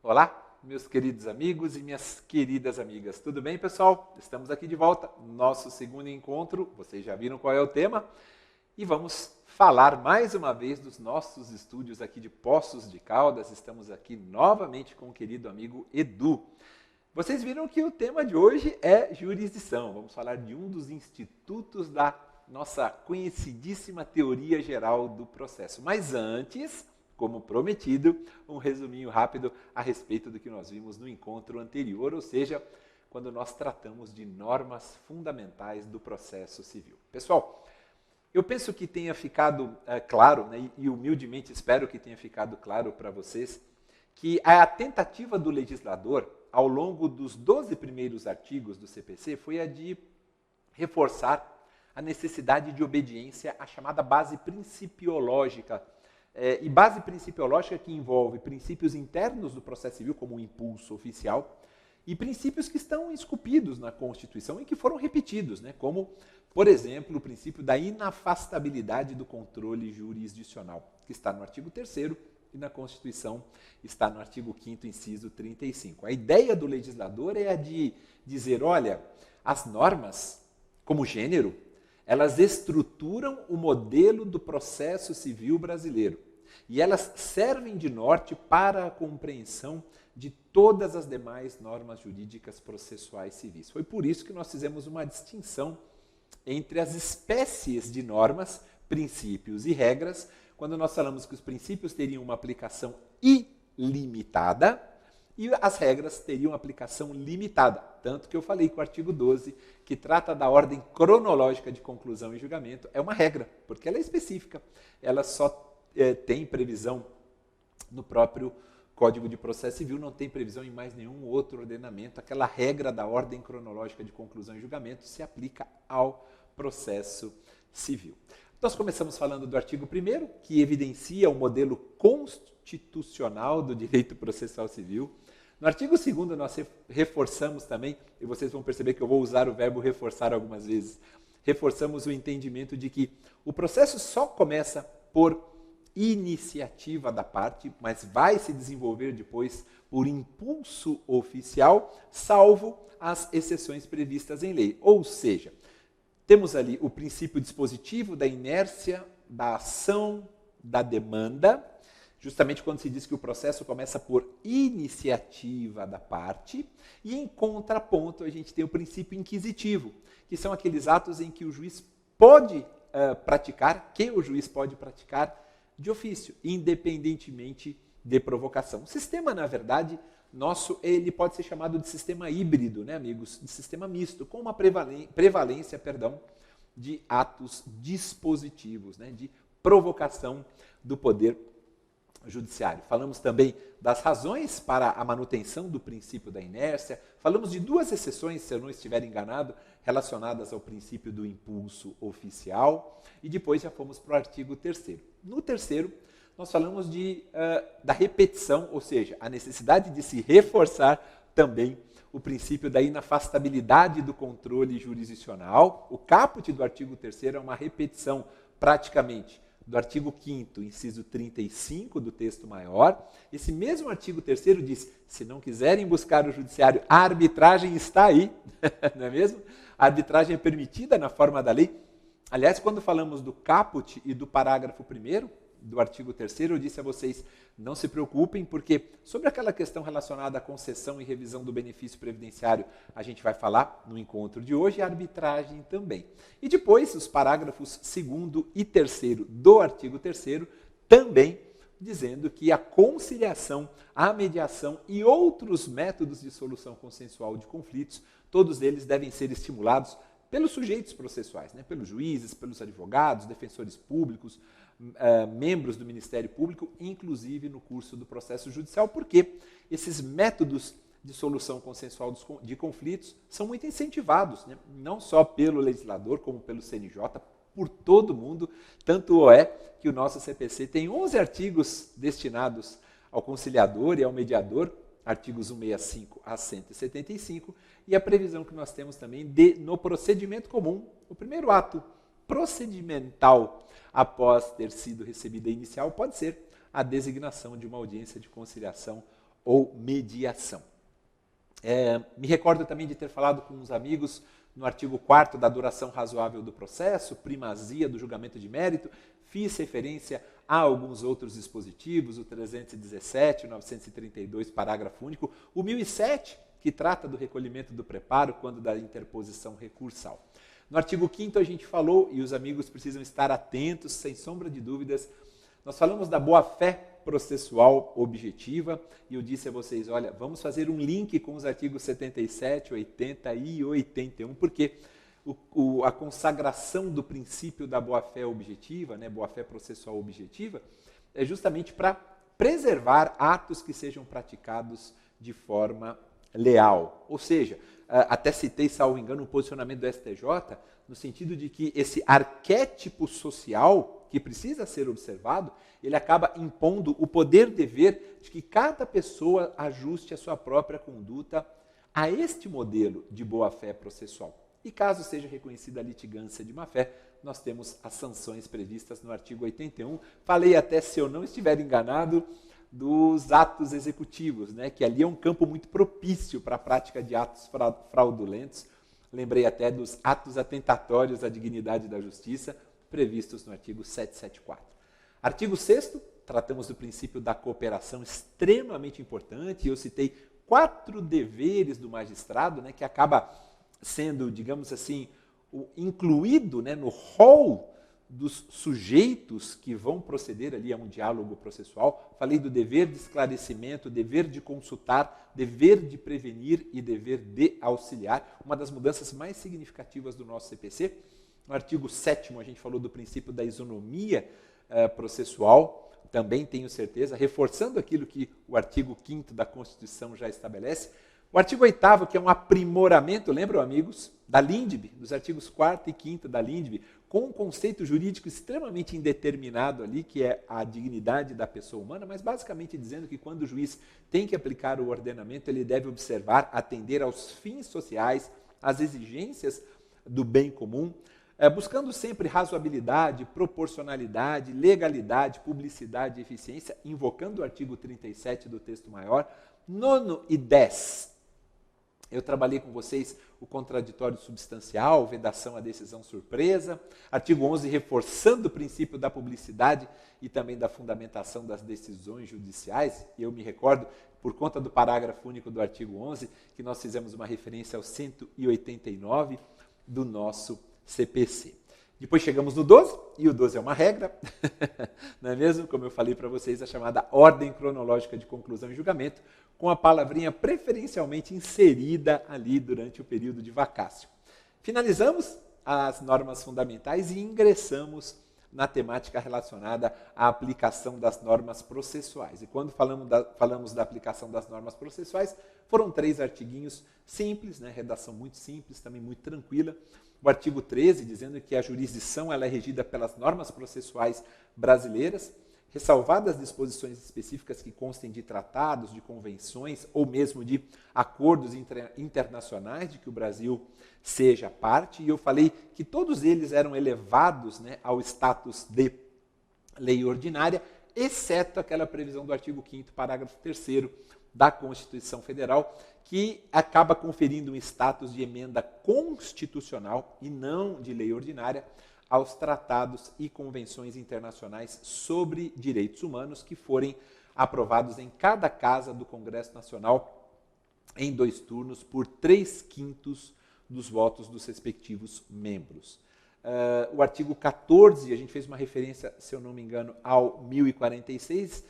Olá, meus queridos amigos e minhas queridas amigas. Tudo bem, pessoal? Estamos aqui de volta, nosso segundo encontro. Vocês já viram qual é o tema? E vamos falar mais uma vez dos nossos estúdios aqui de Poços de Caldas. Estamos aqui novamente com o querido amigo Edu. Vocês viram que o tema de hoje é jurisdição. Vamos falar de um dos institutos da nossa conhecidíssima teoria geral do processo. Mas antes, como prometido, um resuminho rápido a respeito do que nós vimos no encontro anterior, ou seja, quando nós tratamos de normas fundamentais do processo civil. Pessoal, eu penso que tenha ficado claro, né, e humildemente espero que tenha ficado claro para vocês, que a tentativa do legislador, ao longo dos 12 primeiros artigos do CPC, foi a de reforçar a necessidade de obediência à chamada base principiológica. E base principiológica que envolve princípios internos do processo civil, como o impulso oficial, e princípios que estão esculpidos na Constituição e que foram repetidos, né, como, por exemplo, o princípio da inafastabilidade do controle jurisdicional, que está no artigo 3º e na Constituição está no artigo 5º, inciso 35. A ideia do legislador é a de dizer, olha, as normas, como gênero, elas estruturam o modelo do processo civil brasileiro e elas servem de norte para a compreensão de todas as demais normas jurídicas processuais civis. Foi por isso que nós fizemos uma distinção entre as espécies de normas, princípios e regras, quando nós falamos que os princípios teriam uma aplicação ilimitada e as regras teriam aplicação limitada. Tanto que eu falei que o artigo 12, que trata da ordem cronológica de conclusão e julgamento, é uma regra, porque ela é específica. Ela só tem previsão no próprio Código de Processo Civil, não tem previsão em mais nenhum outro ordenamento. Aquela regra da ordem cronológica de conclusão e julgamento se aplica ao processo civil. Nós começamos falando do artigo 1º, que evidencia o modelo constitucional do direito processual civil. No artigo 2º, nós reforçamos também, e vocês vão perceber que eu vou usar o verbo reforçar algumas vezes, reforçamos o entendimento de que o processo só começa por iniciativa da parte, mas vai se desenvolver depois por impulso oficial, salvo as exceções previstas em lei. Ou seja, temos ali o princípio dispositivo da inércia, da ação, da demanda, justamente quando se diz que o processo começa por iniciativa da parte, e em contraponto a gente tem o princípio inquisitivo, que são aqueles atos em que o juiz pode praticar de ofício, independentemente de provocação. O sistema, na verdade, nosso, ele pode ser chamado de sistema híbrido, né, amigos? De sistema misto, com uma prevalência de atos dispositivos, né, de provocação do poder judiciário. Falamos também das razões para a manutenção do princípio da inércia, falamos de duas exceções, se eu não estiver enganado, relacionadas ao princípio do impulso oficial, e depois já fomos para o artigo 3º. No 3º, nós falamos da repetição, ou seja, a necessidade de se reforçar também o princípio da inafastabilidade do controle jurisdicional. O caput do artigo 3º é uma repetição praticamente do artigo 5º, inciso 35 do texto maior. Esse mesmo artigo 3º diz, se não quiserem buscar o judiciário, a arbitragem está aí, não é mesmo? A arbitragem é permitida na forma da lei. Aliás, quando falamos do caput e do parágrafo 1º, do artigo 3º, eu disse a vocês, não se preocupem, porque sobre aquela questão relacionada à concessão e revisão do benefício previdenciário, a gente vai falar no encontro de hoje, e a arbitragem também. E depois, os parágrafos 2º e 3º do artigo 3º, também dizendo que a conciliação, a mediação e outros métodos de solução consensual de conflitos, todos eles devem ser estimulados pelos sujeitos processuais, né? Pelos juízes, pelos advogados, defensores públicos, membros do Ministério Público, inclusive no curso do processo judicial, porque esses métodos de solução consensual de conflitos são muito incentivados, né? Não só pelo legislador, como pelo CNJ, por todo mundo. Tanto é que o nosso CPC tem 11 artigos destinados ao conciliador e ao mediador, artigos 165 a 175, e a previsão que nós temos também no procedimento comum, o primeiro ato procedimental após ter sido recebida a inicial pode ser a designação de uma audiência de conciliação ou mediação. Me recordo também de ter falado com uns amigos no artigo 4º da duração razoável do processo, primazia do julgamento de mérito, fiz referência a alguns outros dispositivos, o 317, o 932, parágrafo único, o 1007, que trata do recolhimento do preparo quando da interposição recursal. No artigo 5º a gente falou, e os amigos precisam estar atentos, sem sombra de dúvidas, nós falamos da boa-fé processual objetiva, e eu disse a vocês, olha, vamos fazer um link com os artigos 77, 80 e 81, porque a consagração do princípio da boa-fé objetiva, né, boa-fé processual objetiva, é justamente para preservar atos que sejam praticados de forma leal. Ou seja, até citei, salvo engano, um posicionamento do STJ, no sentido de que esse arquétipo social que precisa ser observado, ele acaba impondo o poder-dever de que cada pessoa ajuste a sua própria conduta a este modelo de boa-fé processual. E caso seja reconhecida a litigância de má-fé, nós temos as sanções previstas no artigo 81. Falei até, se eu não estiver enganado, dos atos executivos, né? Que ali é um campo muito propício para a prática de atos fraudulentos. Lembrei até dos atos atentatórios à dignidade da justiça, previstos no artigo 774. Artigo 6º, tratamos do princípio da cooperação, extremamente importante, e eu citei 4 deveres do magistrado, né, que acaba sendo, digamos assim, incluído, né, no rol dos sujeitos que vão proceder ali a um diálogo processual. Falei do dever de esclarecimento, dever de consultar, dever de prevenir e dever de auxiliar, uma das mudanças mais significativas do nosso CPC. No artigo 7º, a gente falou do princípio da isonomia processual, também tenho certeza, reforçando aquilo que o artigo 5º da Constituição já estabelece. O artigo 8º, que é um aprimoramento, lembram, amigos, da LINDB, dos artigos 4º e 5º da LINDB, com um conceito jurídico extremamente indeterminado ali, que é a dignidade da pessoa humana, mas basicamente dizendo que quando o juiz tem que aplicar o ordenamento, ele deve observar, atender aos fins sociais, às exigências do bem comum, buscando sempre razoabilidade, proporcionalidade, legalidade, publicidade e eficiência, invocando o artigo 37 do texto maior. 9º e 10º, eu trabalhei com vocês o contraditório substancial, vedação à decisão surpresa. Artigo 11, reforçando o princípio da publicidade e também da fundamentação das decisões judiciais. E eu me recordo, por conta do parágrafo único do artigo 11, que nós fizemos uma referência ao 189 do nosso CPC. Depois chegamos no 12, e o 12 é uma regra, não é mesmo? Como eu falei para vocês, a chamada ordem cronológica de conclusão e julgamento, com a palavrinha preferencialmente inserida ali durante o período de vacácio. Finalizamos as normas fundamentais e ingressamos na temática relacionada à aplicação das normas processuais. E quando falamos da aplicação das normas processuais, foram 3 artiguinhos simples, né? Redação muito simples, também muito tranquila. O artigo 13, dizendo que a jurisdição ela é regida pelas normas processuais brasileiras, ressalvadas disposições específicas que constem de tratados, de convenções ou mesmo de acordos internacionais de que o Brasil seja parte. E eu falei que todos eles eram elevados, né, ao status de lei ordinária, exceto aquela previsão do artigo 5º, parágrafo 3º da Constituição Federal, que acaba conferindo um status de emenda constitucional e não de lei ordinária aos tratados e convenções internacionais sobre direitos humanos que forem aprovados em cada casa do Congresso Nacional em 2 turnos por 3/5 dos votos dos respectivos membros. O artigo 14, a gente fez uma referência, se eu não me engano, ao 1046,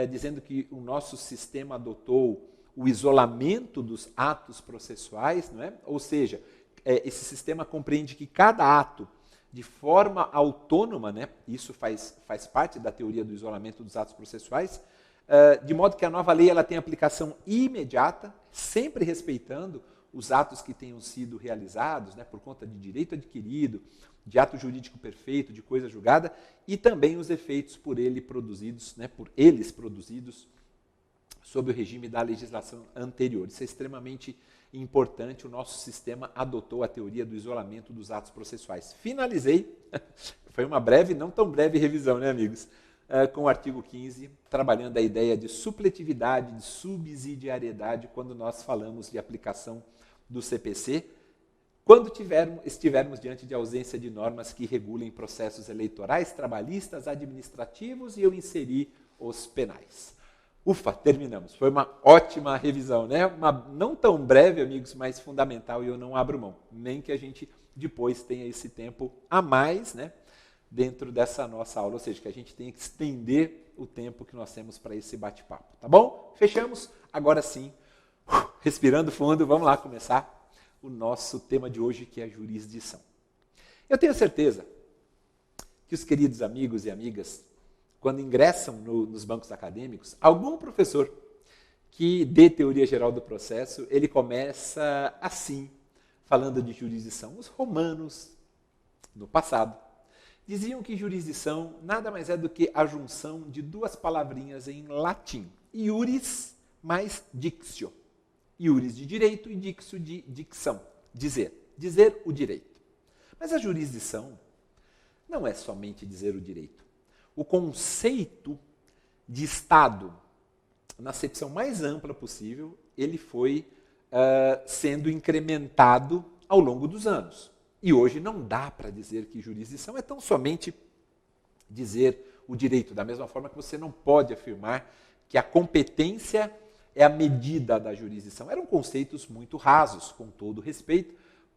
dizendo que o nosso sistema adotou o isolamento dos atos processuais, não é? Ou seja, esse sistema compreende que cada ato, de forma autônoma, né? Isso faz parte da teoria do isolamento dos atos processuais, de modo que a nova lei ela tem aplicação imediata, sempre respeitando os atos que tenham sido realizados, né, por conta de direito adquirido, de ato jurídico perfeito, de coisa julgada, e também os efeitos por eles produzidos sob o regime da legislação anterior. Isso é extremamente importante, o nosso sistema adotou a teoria do isolamento dos atos processuais. Finalizei, foi uma breve, não tão breve revisão, né, amigos? com o artigo 15, trabalhando a ideia de supletividade, de subsidiariedade, quando nós falamos de aplicação do CPC, quando estivermos diante de ausência de normas que regulem processos eleitorais, trabalhistas, administrativos, e eu inseri os penais. Ufa, terminamos. Foi uma ótima revisão, né? Não tão breve, amigos, mas fundamental, e eu não abro mão. Nem que a gente depois tenha esse tempo a mais, né? Dentro dessa nossa aula, ou seja, que a gente tenha que estender o tempo que nós temos para esse bate-papo, tá bom? Fechamos? Agora sim, respirando fundo, vamos lá começar o nosso tema de hoje, que é a jurisdição. Eu tenho certeza que os queridos amigos e amigas, quando ingressam nos bancos acadêmicos, algum professor que dê teoria geral do processo, ele começa assim, falando de jurisdição. Os romanos, no passado, diziam que jurisdição nada mais é do que a junção de duas palavrinhas em latim. Iuris mais dictio. Iuris de direito e dictio de dicção. Dizer o direito. Mas a jurisdição não é somente dizer o direito. O conceito de Estado, na acepção mais ampla possível, ele foi sendo incrementado ao longo dos anos. E hoje não dá para dizer que jurisdição é tão somente dizer o direito, da mesma forma que você não pode afirmar que a competência é a medida da jurisdição. Eram conceitos muito rasos, com todo respeito,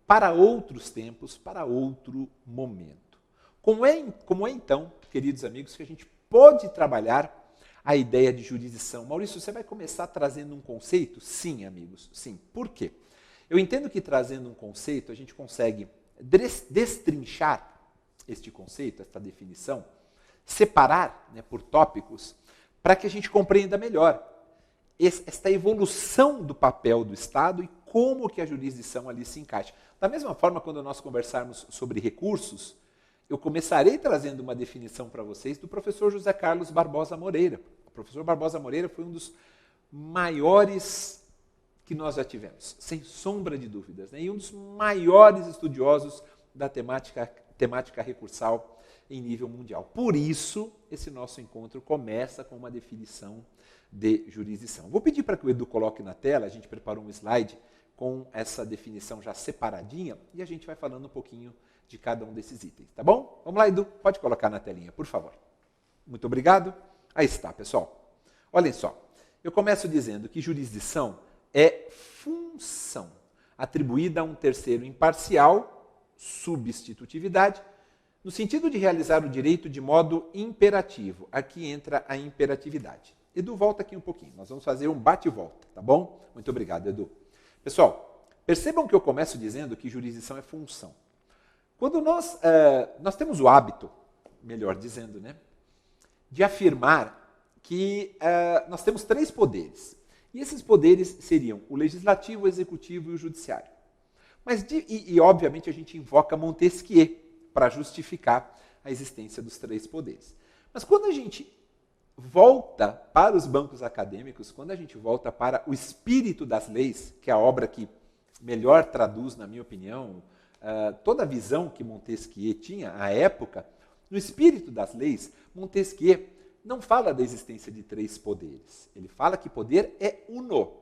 para outros tempos, para outro momento. Como é então, queridos amigos, que a gente pode trabalhar a ideia de jurisdição? Maurício, você vai começar trazendo um conceito? Sim, amigos, sim. Por quê? Eu entendo que trazendo um conceito, a gente consegue destrinchar este conceito, esta definição, separar, né, por tópicos, para que a gente compreenda melhor esta evolução do papel do Estado e como que a jurisdição ali se encaixa. Da mesma forma, quando nós conversarmos sobre recursos, eu começarei trazendo uma definição para vocês do professor José Carlos Barbosa Moreira. O professor Barbosa Moreira foi um dos maiores que nós já tivemos, sem sombra de dúvidas, né? E um dos maiores estudiosos da temática recursal em nível mundial. Por isso, esse nosso encontro começa com uma definição de jurisdição. Vou pedir para que o Edu coloque na tela, a gente preparou um slide com essa definição já separadinha e a gente vai falando um pouquinho de cada um desses itens, tá bom? Vamos lá, Edu, pode colocar na telinha, por favor. Muito obrigado. Aí está, pessoal. Olhem só, eu começo dizendo que jurisdição é função atribuída a um terceiro imparcial, substitutividade, no sentido de realizar o direito de modo imperativo. Aqui entra a imperatividade. Edu, volta aqui um pouquinho. Nós vamos fazer um bate e volta, tá bom? Muito obrigado, Edu. Pessoal, percebam que eu começo dizendo que jurisdição é função. Quando nós temos o hábito, melhor dizendo, né, de afirmar que nós temos três poderes. E esses poderes seriam o legislativo, o executivo e o judiciário. Mas, obviamente, a gente invoca Montesquieu para justificar a existência dos três poderes. Mas quando a gente volta para os bancos acadêmicos, quando a gente volta para o espírito das leis, que é a obra que melhor traduz, na minha opinião, toda a visão que Montesquieu tinha à época, no espírito das leis, Montesquieu não fala da existência de três poderes. Ele fala que poder é uno.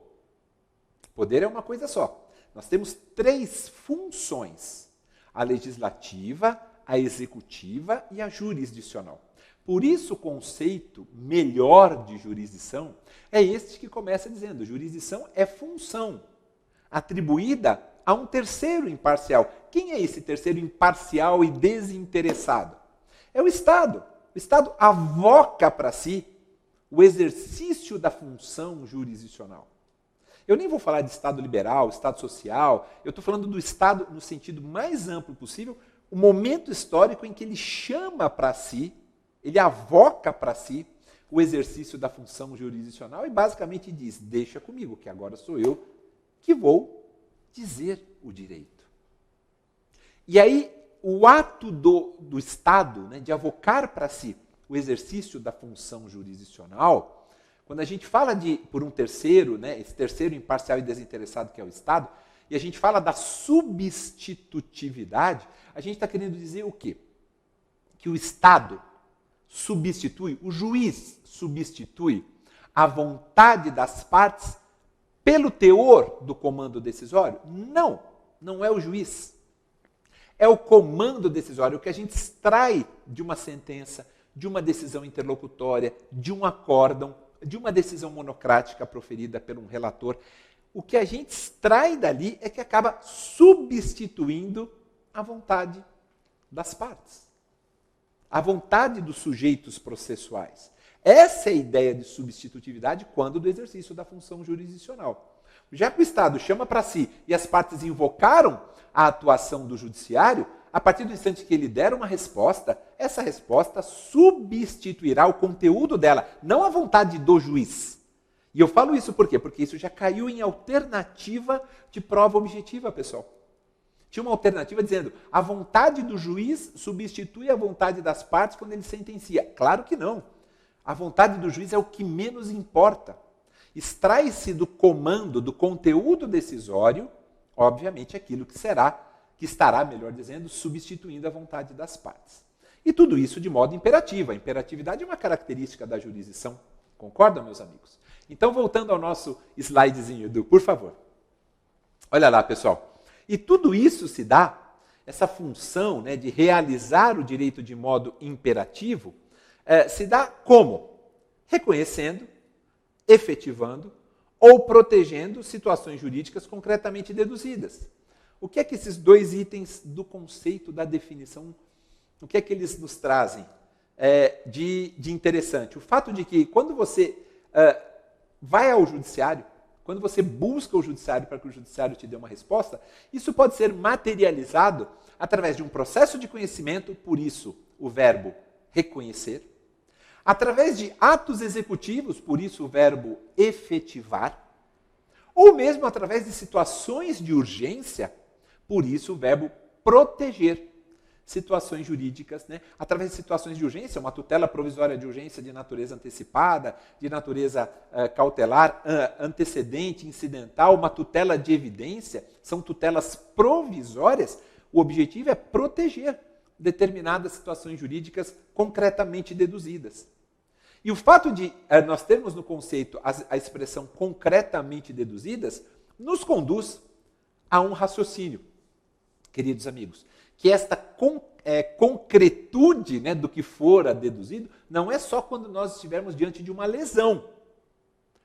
Poder é uma coisa só. Nós temos três funções: a legislativa, a executiva e a jurisdicional. Por isso, o conceito melhor de jurisdição é este que começa dizendo: jurisdição é função atribuída a um terceiro imparcial. Quem é esse terceiro imparcial e desinteressado? É o Estado. O Estado avoca para si o exercício da função jurisdicional. Eu nem vou falar de Estado liberal, Estado social, eu estou falando do Estado no sentido mais amplo possível, o momento histórico em que ele chama para si, ele avoca para si o exercício da função jurisdicional e basicamente diz: deixa comigo, que agora sou eu que vou dizer o direito. E aí, o ato do Estado, né, de avocar para si o exercício da função jurisdicional, quando a gente fala por um terceiro, né, esse terceiro imparcial e desinteressado que é o Estado, e a gente fala da substitutividade, a gente está querendo dizer o quê? Que o Estado substitui, o juiz substitui a vontade das partes pelo teor do comando decisório? Não, não é o juiz. É o comando decisório, o que a gente extrai de uma sentença, de uma decisão interlocutória, de um acórdão, de uma decisão monocrática proferida por um relator. O que a gente extrai dali é que acaba substituindo a vontade das partes, a vontade dos sujeitos processuais. Essa é a ideia de substitutividade quando do exercício da função jurisdicional. Já que o Estado chama para si e as partes invocaram a atuação do judiciário, a partir do instante que ele der uma resposta, essa resposta substituirá o conteúdo dela, não a vontade do juiz. E eu falo isso por quê? Porque isso já caiu em alternativa de prova objetiva, pessoal. Tinha uma alternativa dizendo a vontade do juiz substitui a vontade das partes quando ele sentencia. Claro que não. A vontade do juiz é o que menos importa. Extrai-se do comando, do conteúdo decisório, obviamente, aquilo que estará, melhor dizendo, substituindo a vontade das partes. E tudo isso de modo imperativo. A imperatividade é uma característica da jurisdição. Concordam, meus amigos? Então, voltando ao nosso slidezinho, Edu, por favor. Olha lá, pessoal. E tudo isso se dá, essa função, né, de realizar o direito de modo imperativo, se dá como? Reconhecendo, efetivando ou protegendo situações jurídicas concretamente deduzidas. O que é que esses dois itens do conceito da definição, o que é que eles nos trazem de interessante? O fato de que quando você vai ao judiciário, quando você busca o judiciário para que o judiciário te dê uma resposta, isso pode ser materializado através de um processo de conhecimento, por isso o verbo reconhecer, através de atos executivos, por isso o verbo efetivar, ou mesmo através de situações de urgência, por isso o verbo proteger. Situações jurídicas, né? Através de situações de urgência, uma tutela provisória de urgência de natureza antecipada, de natureza cautelar, antecedente, incidental, uma tutela de evidência, são tutelas provisórias. O objetivo é proteger determinadas situações jurídicas concretamente deduzidas. E o fato de nós termos no conceito a expressão concretamente deduzidas, nos conduz a um raciocínio, queridos amigos, que esta concretude, né, do que fora deduzido não é só quando nós estivermos diante de uma lesão.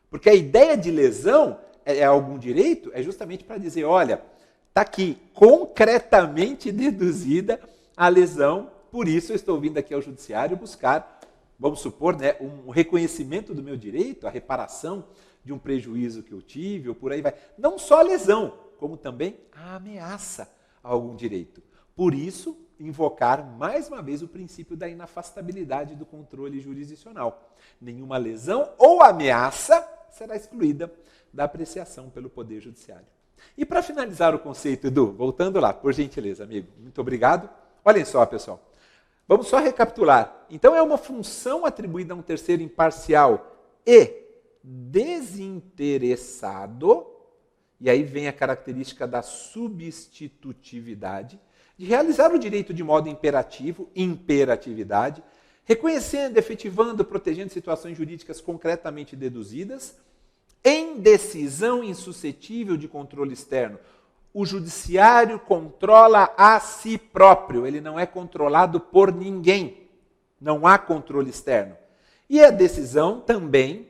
Porque a ideia de lesão é algum direito, é justamente para dizer, olha, está aqui concretamente deduzida a lesão, por isso eu estou vindo aqui ao judiciário buscar, vamos supor, né, um reconhecimento do meu direito, a reparação de um prejuízo que eu tive, ou por aí vai. Não só a lesão, como também a ameaça a algum direito. Por isso, invocar mais uma vez o princípio da inafastabilidade do controle jurisdicional. Nenhuma lesão ou ameaça será excluída da apreciação pelo Poder Judiciário. E para finalizar o conceito, Edu, voltando lá, por gentileza, amigo, muito obrigado. Olhem só, pessoal, vamos só recapitular. Então, é uma função atribuída a um terceiro imparcial e desinteressado, e aí vem a característica da substitutividade, de realizar o direito de modo imperativo, imperatividade, reconhecendo, efetivando, protegendo situações jurídicas concretamente deduzidas, em decisão insuscetível de controle externo. O judiciário controla a si próprio, ele não é controlado por ninguém, não há controle externo. E a decisão também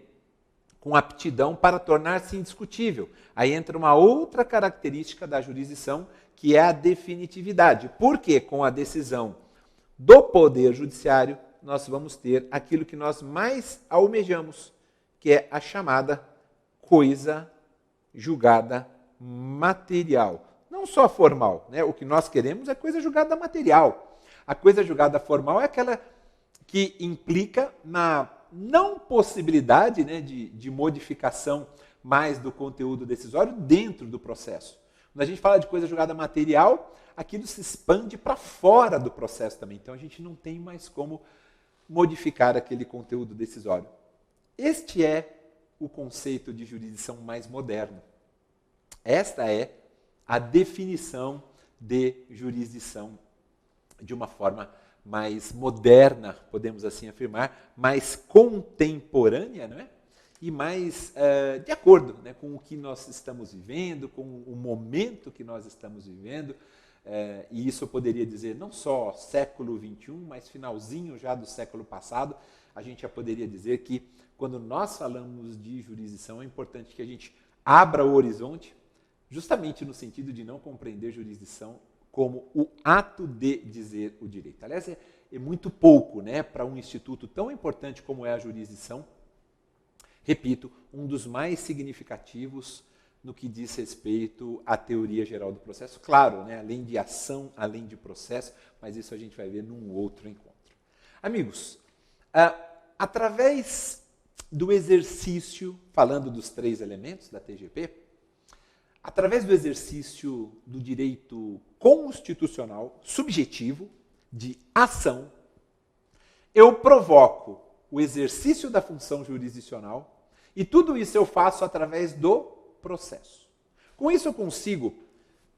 com aptidão para tornar-se indiscutível. Aí entra uma outra característica da jurisdição, que é a definitividade. Porque com a decisão do Poder Judiciário, nós vamos ter aquilo que nós mais almejamos, que é a chamada coisa julgada material. Não só formal, né? O que nós queremos é coisa julgada material. A coisa julgada formal é aquela que implica na não possibilidade, né, de modificação mais do conteúdo decisório dentro do processo. Quando a gente fala de coisa julgada material, aquilo se expande para fora do processo também. Então, a gente não tem mais como modificar aquele conteúdo decisório. Este é o conceito de jurisdição mais moderno. Esta é a definição de jurisdição de uma forma mais moderna, podemos assim afirmar, mais contemporânea, não é? E mais de acordo, né, com o que nós estamos vivendo, com o momento que nós estamos vivendo. E isso eu poderia dizer não só século XXI, mas finalzinho já do século passado. A gente já poderia dizer que quando nós falamos de jurisdição, é importante que a gente abra o horizonte, justamente no sentido de não compreender jurisdição como o ato de dizer o direito. Aliás, é muito pouco, né, para um instituto tão importante como é a jurisdição. Repito, um dos mais significativos no que diz respeito à teoria geral do processo. Claro, né, além de ação, além de processo, mas isso a gente vai ver num outro encontro. Amigos, através do exercício, falando dos 3 elementos da TGP, através do exercício do direito constitucional subjetivo de ação, eu provoco o exercício da função jurisdicional e tudo isso eu faço através do processo. Com isso eu consigo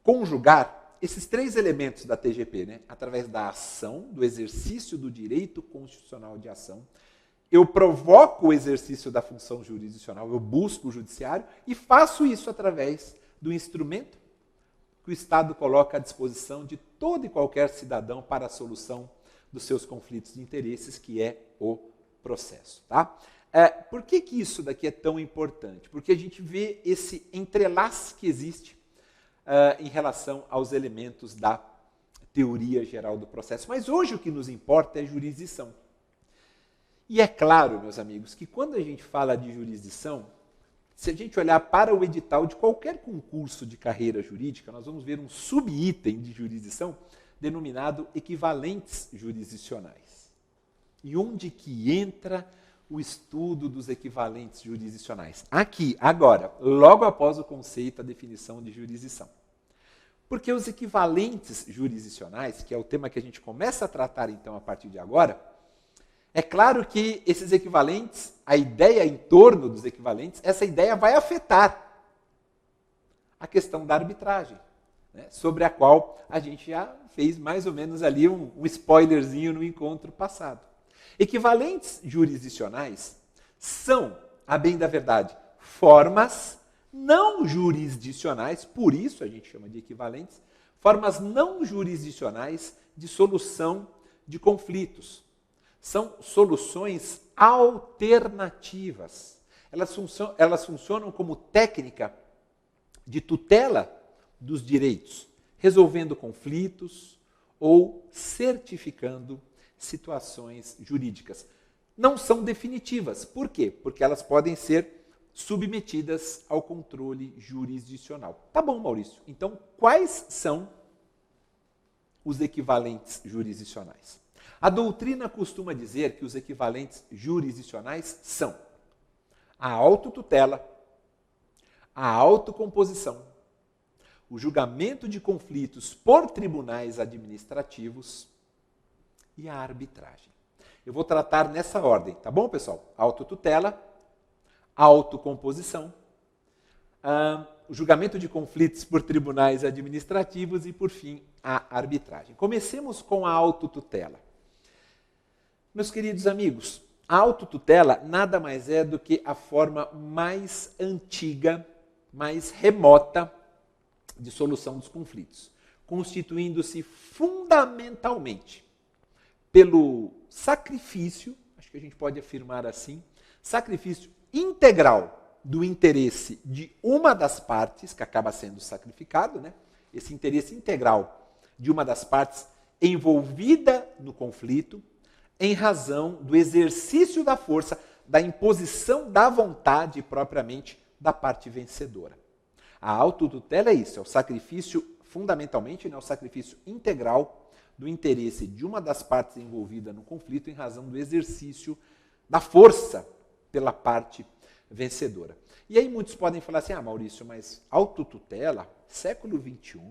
conjugar esses 3 elementos da TGP, né? Através da ação, do exercício do direito constitucional de ação, eu provoco o exercício da função jurisdicional, eu busco o judiciário e faço isso através do instrumento que o Estado coloca à disposição de todo e qualquer cidadão para a solução dos seus conflitos de interesses, que é o processo. Tá? Por que isso daqui é tão importante? Porque a gente vê esse entrelace que existe em relação aos elementos da teoria geral do processo. Mas hoje o que nos importa é jurisdição. E é claro, meus amigos, que quando a gente fala de jurisdição, se a gente olhar para o edital de qualquer concurso de carreira jurídica, nós vamos ver um subitem de jurisdição denominado equivalentes jurisdicionais. E onde que entra o estudo dos equivalentes jurisdicionais? Aqui, agora, logo após o conceito, a definição de jurisdição. Porque os equivalentes jurisdicionais, que é o tema que a gente começa a tratar então a partir de agora, é claro que esses equivalentes, a ideia em torno dos equivalentes, essa ideia vai afetar a questão da arbitragem, né, sobre a qual a gente já fez mais ou menos ali um spoilerzinho no encontro passado. Equivalentes jurisdicionais são, a bem da verdade, formas não jurisdicionais, por isso a gente chama de equivalentes, formas não jurisdicionais de solução de conflitos. São soluções alternativas. Elas funcionam como técnica de tutela dos direitos, resolvendo conflitos ou certificando situações jurídicas. Não são definitivas. Por quê? Porque elas podem ser submetidas ao controle jurisdicional. Tá bom, Maurício. Então, quais são os equivalentes jurisdicionais? A doutrina costuma dizer que os equivalentes jurisdicionais são a autotutela, a autocomposição, o julgamento de conflitos por tribunais administrativos e a arbitragem. Eu vou tratar nessa ordem, tá bom, pessoal? Autotutela, autocomposição, o julgamento de conflitos por tribunais administrativos e, por fim, a arbitragem. Comecemos com a autotutela. Meus queridos amigos, a autotutela nada mais é do que a forma mais antiga, mais remota de solução dos conflitos, constituindo-se fundamentalmente pelo sacrifício, acho que a gente pode afirmar assim, sacrifício integral do interesse de uma das partes, que acaba sendo sacrificado, né? Esse interesse integral de uma das partes envolvida no conflito, em razão do exercício da força, da imposição da vontade propriamente da parte vencedora. A autotutela é isso, é o sacrifício, fundamentalmente, né, o sacrifício integral do interesse de uma das partes envolvida no conflito em razão do exercício da força pela parte vencedora. E aí muitos podem falar assim, Maurício, mas autotutela, século XXI?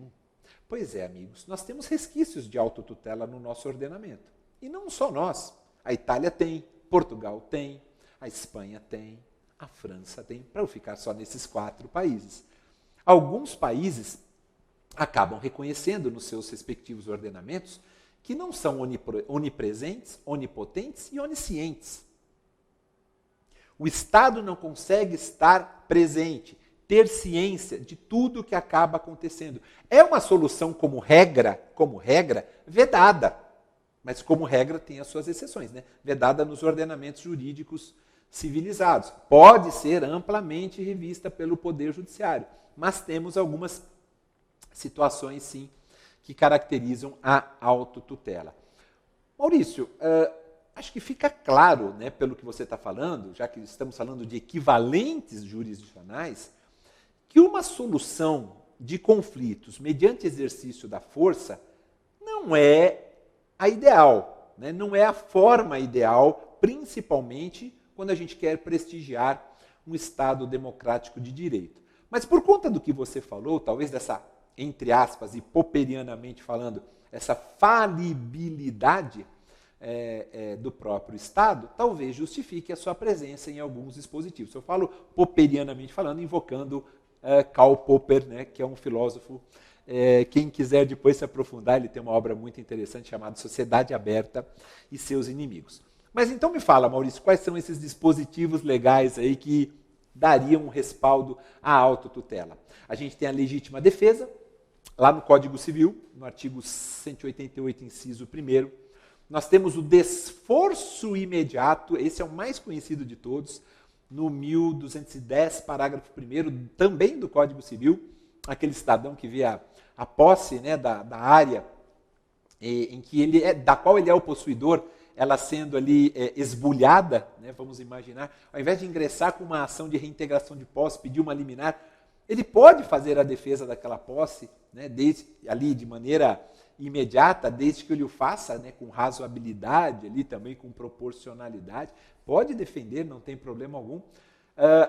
Pois é, amigos, nós temos resquícios de autotutela no nosso ordenamento. E não só nós. A Itália tem, Portugal tem, a Espanha tem, a França tem, para eu ficar só nesses 4 países. Alguns países acabam reconhecendo nos seus respectivos ordenamentos que não são onipresentes, onipotentes e oniscientes. O Estado não consegue estar presente, ter ciência de tudo o que acaba acontecendo. É uma solução como regra, vedada. Mas como regra tem as suas exceções, né? Vedada nos ordenamentos jurídicos civilizados. Pode ser amplamente revista pelo Poder Judiciário, mas temos algumas situações, sim, que caracterizam a autotutela. Maurício, acho que fica claro, né, pelo que você está falando, já que estamos falando de equivalentes jurisdicionais, que uma solução de conflitos mediante exercício da força não é a ideal, né? Não é a forma ideal, principalmente quando a gente quer prestigiar um Estado democrático de direito. Mas por conta do que você falou, talvez dessa, entre aspas, e popperianamente falando, essa falibilidade do próprio Estado, talvez justifique a sua presença em alguns dispositivos. Eu falo popperianamente falando, invocando Karl Popper, né, que é um filósofo. Quem quiser depois se aprofundar, ele tem uma obra muito interessante chamada Sociedade Aberta e Seus Inimigos. Mas então me fala, Maurício, quais são esses dispositivos legais aí que dariam um respaldo à autotutela? A gente tem a legítima defesa, lá no Código Civil, no artigo 188, inciso 1º. Nós temos o desforço imediato, esse é o mais conhecido de todos, no 1210, parágrafo 1º, também do Código Civil, aquele cidadão que vê a posse, né, da área em que da qual ele é o possuidor, ela sendo ali esbulhada, né, vamos imaginar, ao invés de ingressar com uma ação de reintegração de posse, pedir uma liminar, ele pode fazer a defesa daquela posse, né, ali de maneira imediata, desde que ele o faça, né, com razoabilidade, ali também com proporcionalidade, pode defender, não tem problema algum,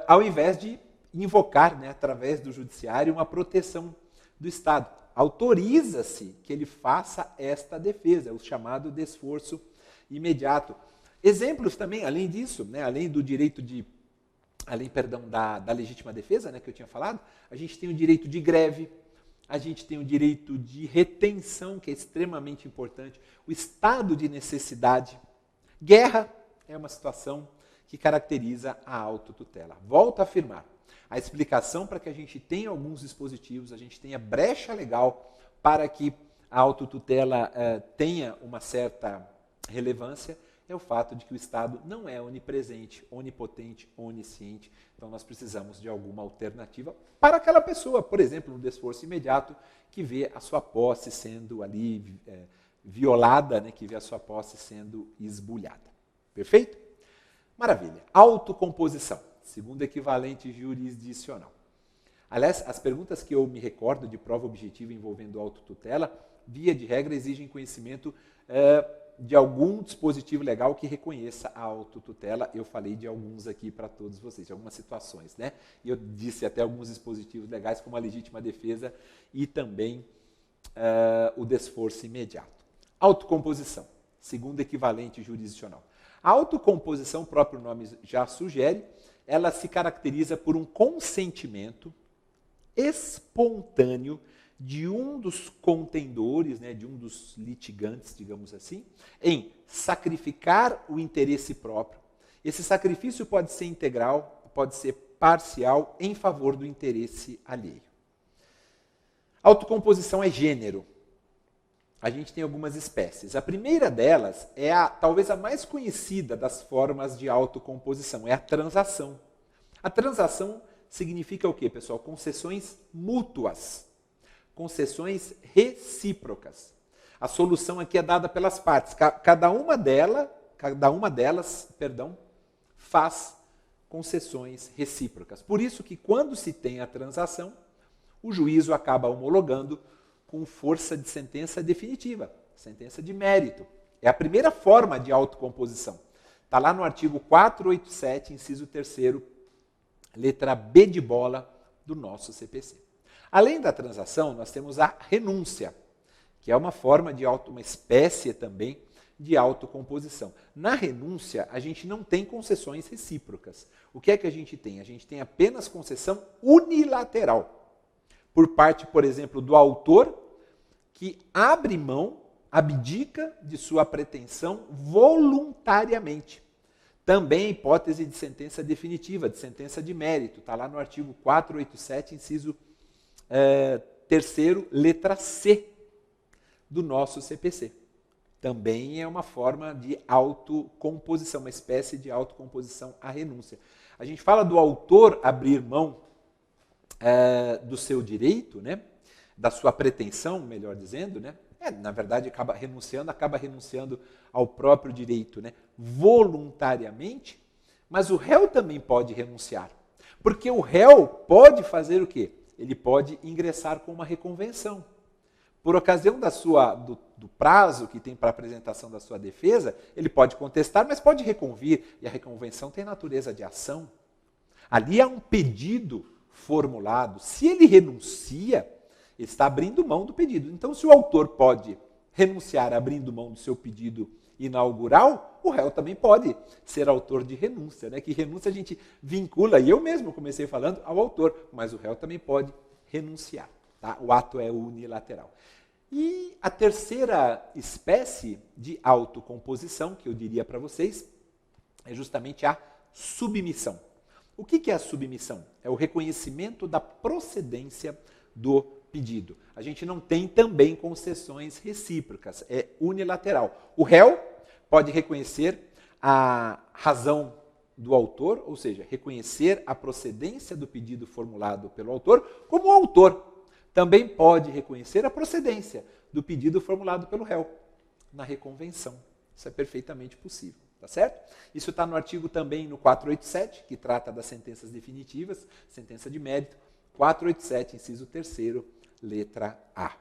ao invés de invocar, né, através do judiciário, uma proteção do Estado. Autoriza-se que ele faça esta defesa, o chamado desforço imediato. Exemplos também, além disso, né, além do direito da legítima defesa, né, que eu tinha falado, a gente tem o direito de greve, a gente tem o direito de retenção, que é extremamente importante, o estado de necessidade. Guerra é uma situação que caracteriza a autotutela. Volto a afirmar, a explicação para que a gente tenha alguns dispositivos, a gente tenha brecha legal para que a autotutela tenha uma certa relevância, é o fato de que o Estado não é onipresente, onipotente, onisciente. Então nós precisamos de alguma alternativa para aquela pessoa, por exemplo, no desforço imediato, que vê a sua posse sendo ali violada, né, que vê a sua posse sendo esbulhada. Perfeito? Maravilha. Autocomposição, segundo equivalente jurisdicional. Aliás, as perguntas que eu me recordo de prova objetiva envolvendo autotutela, via de regra, exigem conhecimento de algum dispositivo legal que reconheça a autotutela. Eu falei de alguns aqui para todos vocês, de algumas situações, né? E eu disse até alguns dispositivos legais, como a legítima defesa e também o desforço imediato. Autocomposição, segundo equivalente jurisdicional. A autocomposição, o próprio nome já sugere, ela se caracteriza por um consentimento espontâneo de um dos contendores, né, de um dos litigantes, digamos assim, em sacrificar o interesse próprio. Esse sacrifício pode ser integral, pode ser parcial, em favor do interesse alheio. Autocomposição é gênero. A gente tem algumas espécies. A primeira delas é talvez a mais conhecida das formas de autocomposição, é a transação. A transação significa o quê, pessoal? Concessões mútuas. Concessões recíprocas. A solução aqui é dada pelas partes. Cada uma delas, faz concessões recíprocas. Por isso que quando se tem a transação, o juízo acaba homologando com força de sentença definitiva, sentença de mérito. É a primeira forma de autocomposição. Está lá no artigo 487, inciso 3º, letra B de bola do nosso CPC. Além da transação, nós temos a renúncia, que é uma forma uma espécie também de autocomposição. Na renúncia, a gente não tem concessões recíprocas. O que é que a gente tem? A gente tem apenas concessão unilateral. Por parte, por exemplo, do autor, que abre mão abdica de sua pretensão voluntariamente. Também hipótese de sentença definitiva, de sentença de mérito. Está lá no artigo 487, inciso 3º, letra C do nosso CPC. Também é uma forma de autocomposição, uma espécie de autocomposição à renúncia. A gente fala do autor abrir mão do seu direito, né? Da sua pretensão, melhor dizendo, né? Na verdade, acaba renunciando ao próprio direito, né? Voluntariamente, mas o réu também pode renunciar. Porque o réu pode fazer o quê? Ele pode ingressar com uma reconvenção. Por ocasião do prazo que tem para apresentação da sua defesa, ele pode contestar, mas pode reconvir. E a reconvenção tem natureza de ação. Ali há um pedido formulado. Se ele renuncia, ele está abrindo mão do pedido. Então, se o autor pode renunciar abrindo mão do seu pedido inaugural, o réu também pode ser autor de renúncia, né? Que renúncia a gente vincula, e eu mesmo comecei falando, ao autor, mas o réu também pode renunciar. Tá? O ato é unilateral. E a terceira espécie de autocomposição, que eu diria para vocês, é justamente a submissão. O que é a submissão? É o reconhecimento da procedência do pedido. A gente não tem também concessões recíprocas, é unilateral. O réu pode reconhecer a razão do autor, ou seja, reconhecer a procedência do pedido formulado pelo autor, como o autor também pode reconhecer a procedência do pedido formulado pelo réu na reconvenção. Isso é perfeitamente possível, tá certo? Isso está no artigo também no 487, que trata das sentenças definitivas, sentença de mérito, 487, inciso 3º, letra A.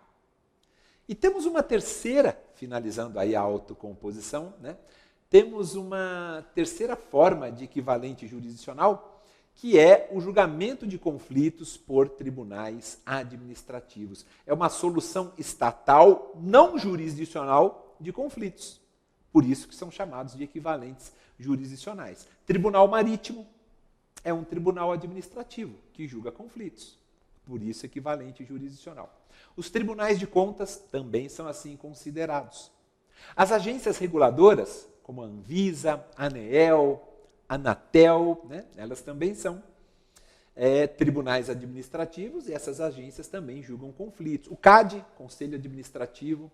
E temos uma terceira, finalizando aí a autocomposição, né? Temos uma terceira forma de equivalente jurisdicional, que é o julgamento de conflitos por tribunais administrativos. É uma solução estatal não jurisdicional de conflitos. Por isso que são chamados de equivalentes jurisdicionais. Tribunal marítimo é um tribunal administrativo que julga conflitos. Por isso, equivalente jurisdicional. Os tribunais de contas também são assim considerados. As agências reguladoras, como a Anvisa, a ANEEL, a Anatel, né? Elas também são tribunais administrativos e essas agências também julgam conflitos. O CAD, Conselho Administrativo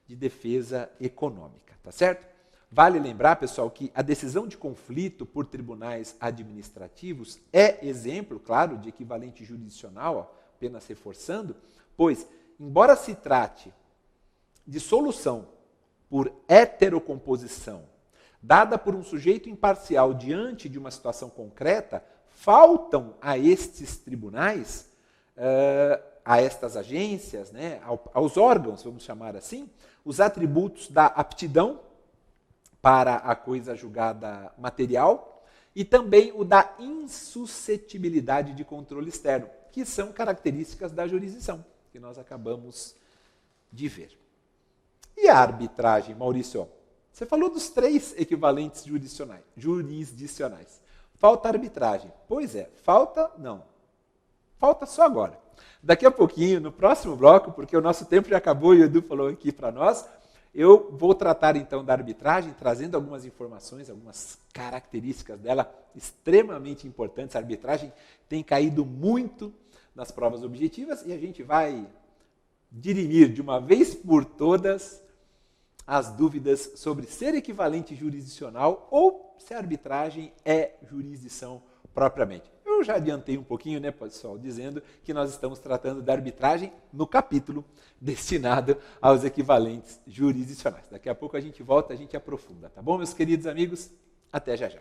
de Defesa Econômica, tá certo? Vale lembrar, pessoal, que a decisão de conflito por tribunais administrativos é exemplo, claro, de equivalente jurisdicional, apenas reforçando, pois, embora se trate de solução por heterocomposição, dada por um sujeito imparcial diante de uma situação concreta, faltam a estes tribunais, a estas agências, né, aos órgãos, vamos chamar assim, os atributos da aptidão para a coisa julgada material e também o da insuscetibilidade de controle externo, que são características da jurisdição, que nós acabamos de ver. E a arbitragem, Maurício? Você falou dos 3 equivalentes jurisdicionais. Falta arbitragem. Pois é, falta não. Falta só agora. Daqui a pouquinho, no próximo bloco, porque o nosso tempo já acabou e o Edu falou aqui para nós, eu vou tratar então da arbitragem, trazendo algumas informações, algumas características dela extremamente importantes. A arbitragem tem caído muito nas provas objetivas e a gente vai dirimir de uma vez por todas as dúvidas sobre ser equivalente jurisdicional ou se a arbitragem é jurisdição propriamente. Eu já adiantei um pouquinho, né, pessoal, dizendo que nós estamos tratando da arbitragem no capítulo destinado aos equivalentes jurisdicionais. Daqui a pouco a gente volta, a gente aprofunda, tá bom, meus queridos amigos? Até já já.